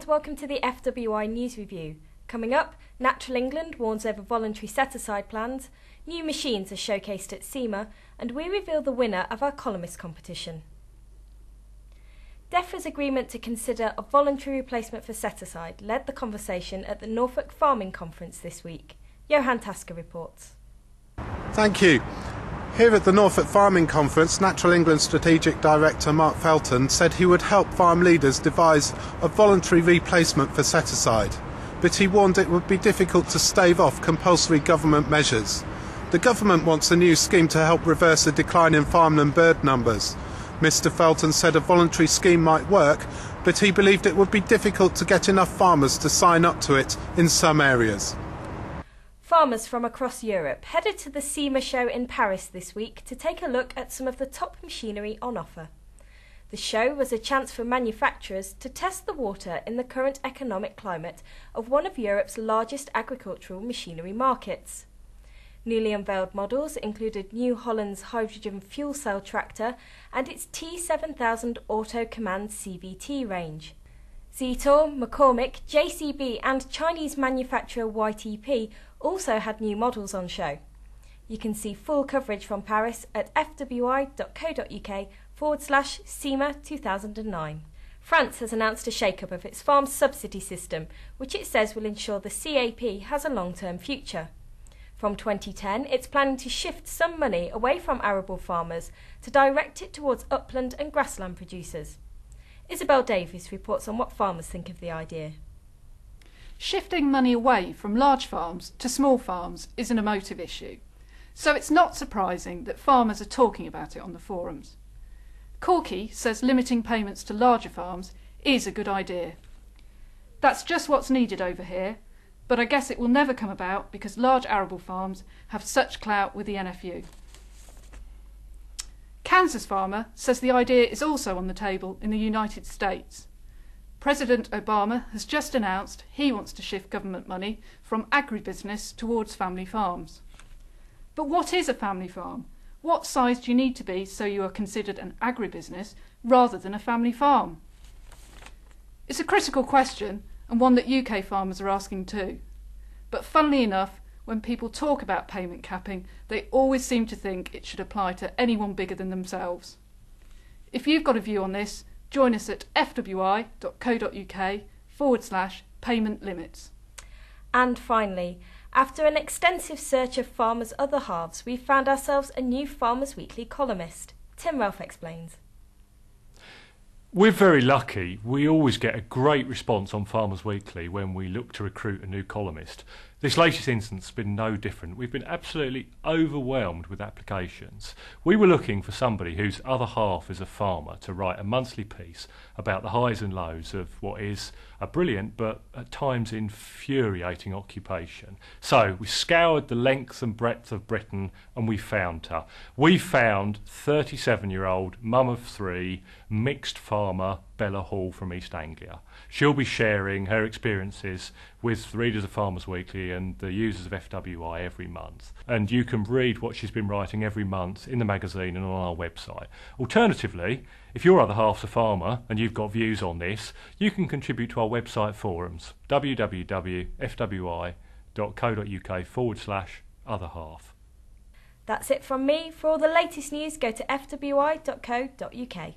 and welcome to the FWI News Review. Coming up, Natural England warns over voluntary set-aside plans, new machines are showcased at SEMA, and we reveal the winner of our columnist competition. DEFRA's agreement to consider a voluntary replacement for set-aside led the conversation at the Norfolk Farming Conference this week. Johan Tasker reports. Thank you. Here at the Norfolk Farming Conference, Natural England Strategic Director Mark Felton said he would help farm leaders devise a voluntary replacement for set-aside, but he warned it would be difficult to stave off compulsory government measures. The government wants a new scheme to help reverse a decline in farmland bird numbers. Mr Felton said a voluntary scheme might work, but he believed it would be difficult to get enough farmers to sign up to it in some areas. Farmers from across Europe headed to the SEMA show in Paris this week to take a look at some of the top machinery on offer. The show was a chance for manufacturers to test the water in the current economic climate of one of Europe's largest agricultural machinery markets. Newly unveiled models included New Holland's hydrogen fuel cell tractor and its T7000 Auto Command CVT range. Zetor, McCormick, JCB and Chinese manufacturer YTP also had new models on show. You can see full coverage from Paris at fwi.co.uk/SEMA 2009. France has announced a shake-up of its farm subsidy system, which it says will ensure the CAP has a long-term future. From 2010, it's planning to shift some money away from arable farmers to direct it towards upland and grassland producers. Isabel Davies reports on what farmers think of the idea. Shifting money away from large farms to small farms is an emotive issue, so it's not surprising that farmers are talking about it on the forums. Corky says limiting payments to larger farms is a good idea. That's just what's needed over here, but I guess it will never come about because large arable farms have such clout with the NFU. Kansas Farmer says the idea is also on the table in the United States. President Obama has just announced he wants to shift government money from agribusiness towards family farms. But what is a family farm? What size do you need to be so you are considered an agribusiness rather than a family farm? It's a critical question and one that UK farmers are asking too. But funnily enough, when people talk about payment capping, they always seem to think it should apply to anyone bigger than themselves. If you've got a view on this, join us at fwi.co.uk/payment limits. And finally, after an extensive search of farmers' other halves, we found ourselves a new Farmers Weekly columnist. Tim Ralph explains. We're very lucky. We always get a great response on Farmers Weekly when we look to recruit a new columnist. This latest instance has been no different. We've been absolutely overwhelmed with applications. We were looking for somebody whose other half is a farmer to write a monthly piece about the highs and lows of what is a brilliant but at times infuriating occupation. So we scoured the length and breadth of Britain and we found her. We found 37-year-old mum of three, mixed farmer Bella Hall from East Anglia. She'll be sharing her experiences with the readers of Farmers Weekly and the users of FWI every month. And you can read what she's been writing every month in the magazine and on our website. Alternatively, if your other half's a farmer and you've got views on this, you can contribute to our website forums, www.fwi.co.uk/otherhalf. That's it from me. For all the latest news, go to fwi.co.uk.